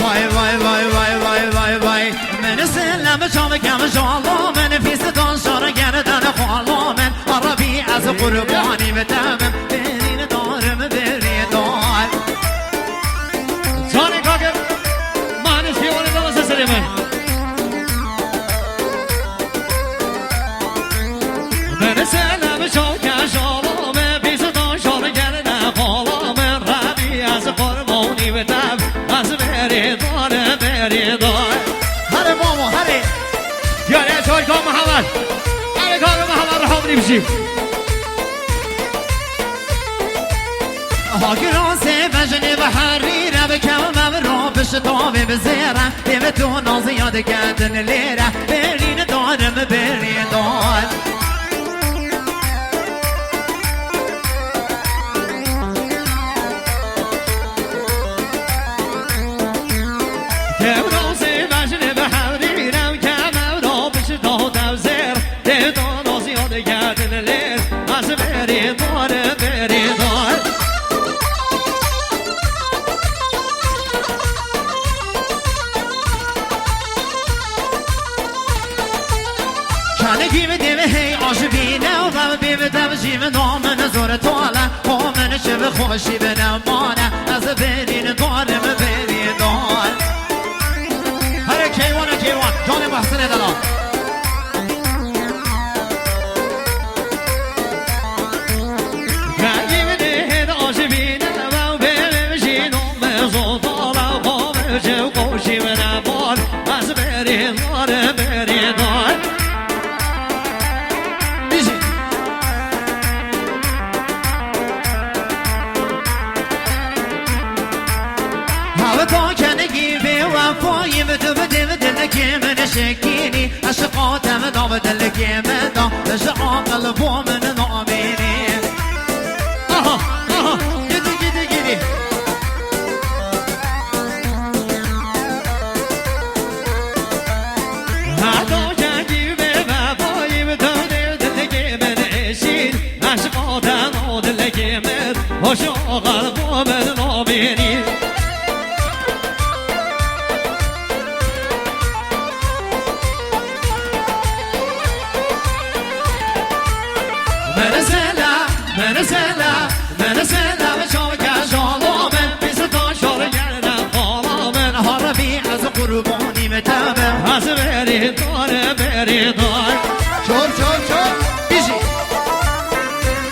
وای وای وای وای وای وای وای من سلم چام کم جالا من فیستان شار گردن خالا من عربی از قربانی بدم برین دارم برین دار جانی کاکر معنی فیوانی دارم سسری من من سلم چام کم جالا من فیستان شار گردن خالا من عربی از قربانی بدم از برین دارم برین دار هره ماما هره یاره چای کام محمد هره کام محمد رو حاضری بشیم هاگران سه بجنه و حریره بکم را بشتابه بزیره دیو تو ناز یاد کردن لیره برین دارم برین دار خوشی به نمانه از برین دارم برین دار هر کیوان کیوان جان محسن دلال رنگی ده عاشقی نمو بمشین و زوطالا قامش خوشی به نمان از برین دارم برین دار شكيني أشقات من عبد الكيمة أشقات قلبو من نعميني آها آها جدي جدي جدي هادو جاجي بباباي بدون الكيمة نشين أشقات نود الكيمة أشقات قلبو من نعميني من سلام شوك جالو من بستان شور گردم خالا من هربی از قربانی متابم از بری دار بری دار چور چور چور بیشی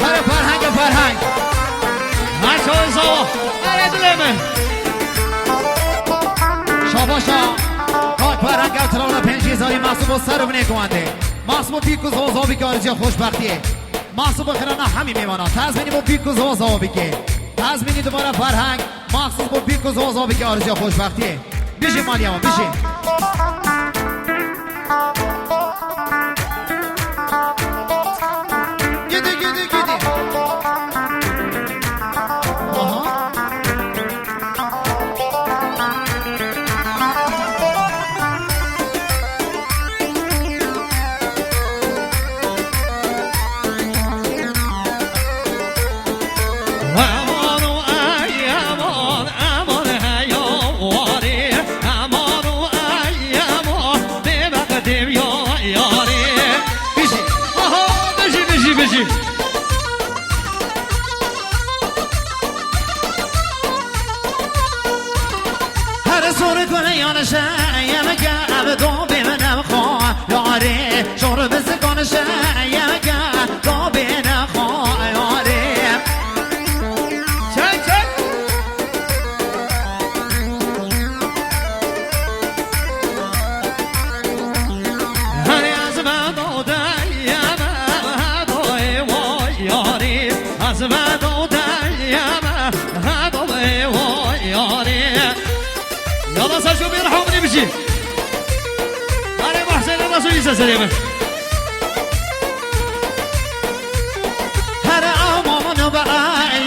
برای فرهنگ هر شوی زوا اره دلمه شاباشا کاک فرهنگ اتران 5000 محصوب و سر و بنه کنده محصوب پیکو زوزاوی که آرزی خوشبختیه محصوب خیرانه همین میمانا تزمینی با پیک و زوزا بگه تزمینی دوباره فرهنگ محصوب با پیک و زوزا بگه آرزی خوشبختیه بیشی مالی اما بیشی گیدی گیدی گیدی يلا سجوا بيرحمني بشي انا محسن انا سويسه سليمه هر امامون بقى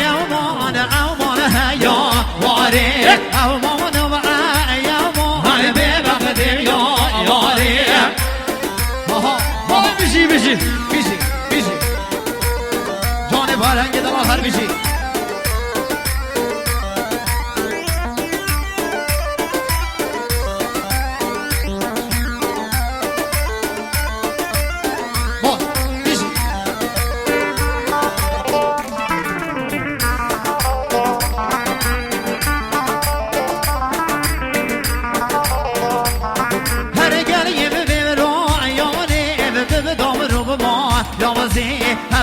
يومون امون هيا واري امامون بقى يومون ببقدم يا ياري ها بشي بشي بشي بشي جان فرهنگ دلال هر بشي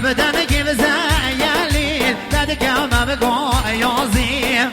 ابدا كيف زيالين بعدك ما بقى يعظيم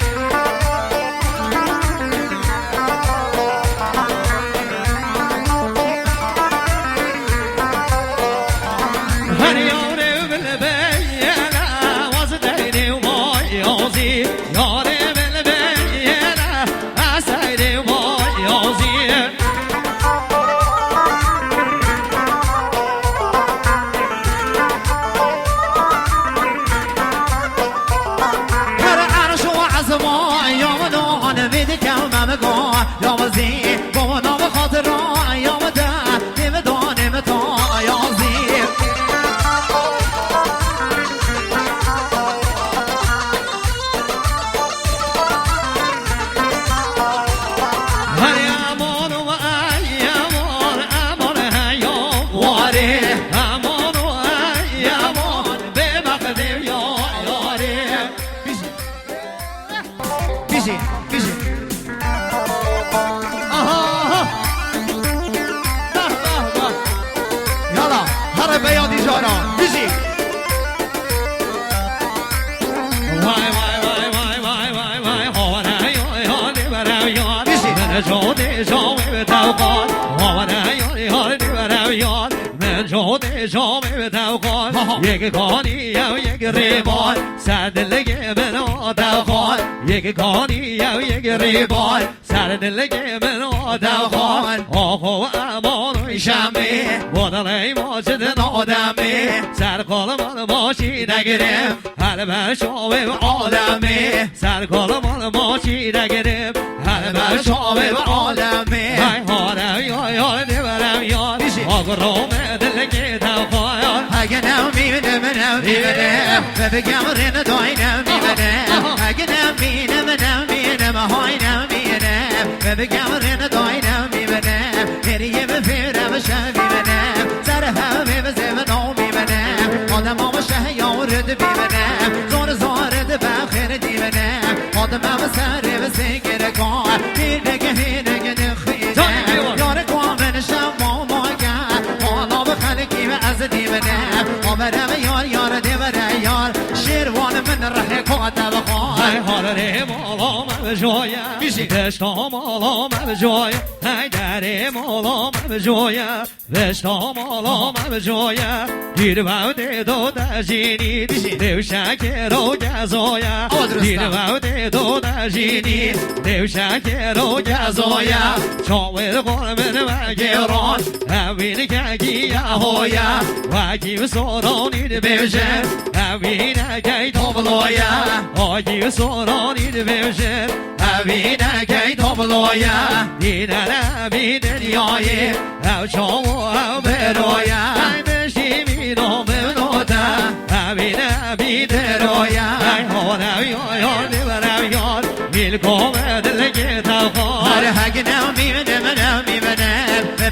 یک کانی و یک ریبان سردلگی من آدخان یک کانی و یک ریبان سردلگی من آدخان آخ و امان و شمه بادلای ماجد نادمه سرکال من ماشی نگرم هر بر شاوه و عالمه سرکال من ماشی نگرم هر بر شاوه و عالمه های هارم یا دیورم یا آگ رومه دلگی تفایم اگه نمیبینم نمیبینم ببگم رین دای نمیبینم اگه نمیبینم های نمیبینم ببگم رین دای نمیبینم گریه بفیرم شمیبینم سر همه بزم نمیبینم آدم ها باشه یارد بیبینم زارد بخیر دیبینم آدم ها سر بسیگر کار هیدگه نخیدم یار قوامن شما ماگه حالا بخلقی و از دیبینم آمرم یار دیبره یار شیروان من ره کاته بخواه های حال ره مالا من جویا بشتا مالا من جویا های در مالا من جویا بشتا مالا من جویا دیر وقت دو دجینی دیو شکر و گزایا دیر وقت دو دجینی دیو شکر و گزایا چاور قرمن و گران اوین که گیه هایا و گیو سورانی بوشن اوین که تابلایا آگیو سورانی بوشن اوین که تابلایا دیدن بی دنیای او چاو او برایا بشی میدم بنوتا اوین بی درایا ای هارم یار دیورم یار میلکم دلگی تفا هر حق نمیبینم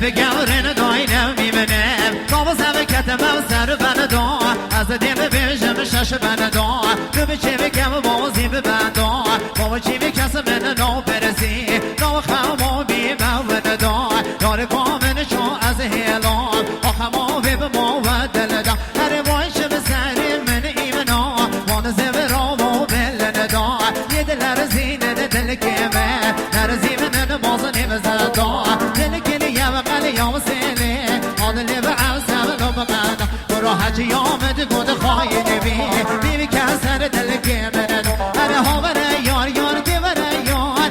ببگم رین دای نمیبینم کابوزم کتم و سر بندان از دیم بیشم شش بندان تو به چی بگم بازی ببندان بابا چی بکس من نو برسی نو خما بی بوددان یار کامن شو از هیلان آخما به ما و دلدان هر وایش به سر من ایمنا وان زبرا و بلدان یه دل رزینه دل کمه نرزی من مازنی بزدان دل کلی و قلی یا سیلی آدلی و عوزم نو بقنا برو حجی آمد گود خواهی نبی بیوی که سر دل کمه هر هاوره یار دیوره یار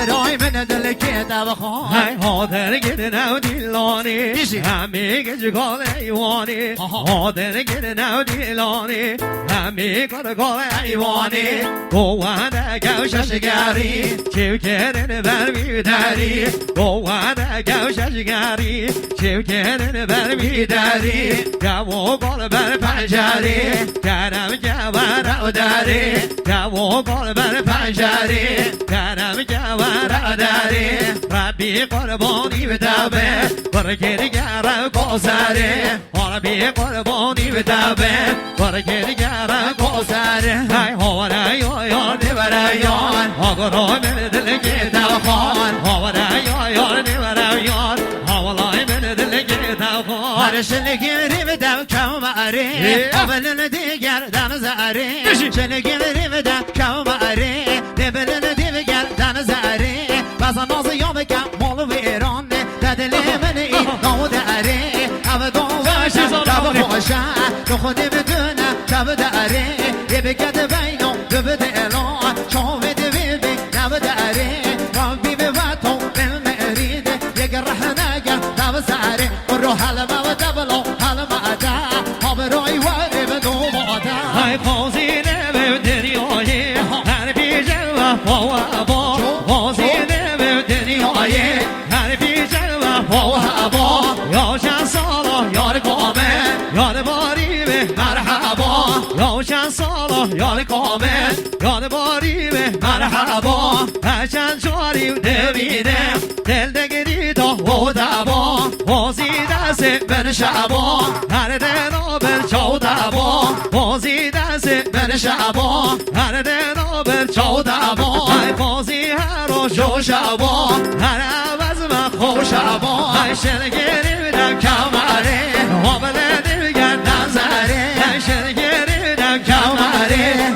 هاورای من دل که دو های هادر گره نو دیلانی همی گج کال ایوانی هادر گره نو دیلانی همی کال ایوانی گوانده گو ششگری چیو کرن بر میداری گوانده گو ششگری چیو کرن بر میداری گو گل بر پنجری کرم گوار داری گو گل بر پنجری کرم گوار داری ربی قربانی بدابه برگری گرم کوسره ربی قربانی بدابه برگری گرم کوسره های هواره یار دیواره یار آگرو من دلگی دلخوان هواره یار دیواره یار هولای من دلگی دلخوان هر شلگی بدابه کمره آبلن دیگر دم زره چنه گیری ده کمره دبلن دیگر دم زره بازم ناز یا بکم مال و ایران دل من این نو داره او دو وشه دو خوشه تو خودی بدونه شب داره یه بگد بینم دو بده الان شما بده بیبی نو داره ربی به وطن بمریده یک رحنگه دو سره رو حلمه و دبلو حلمه ده آب روی وری به دو ماده های خوزینه به دنیای هر بیجه و با خوزینه به دنیای هر بیجه و با یا چند سالا یار کامل یاد باری به مرحبا یا چند سالا یار کامل یاد باری به مرحبا هر چند جاری نمیده دل دگری تا و دبا بازی دست بر شبا هر دنو بر چو دبا بازی دست بر شبا هر دنو بر چو دبا های بازی هر رو شو شبا هر عوض و خوش شبا های شنگری بدم کمره آبله دیگر نظره های شنگری بدم کمره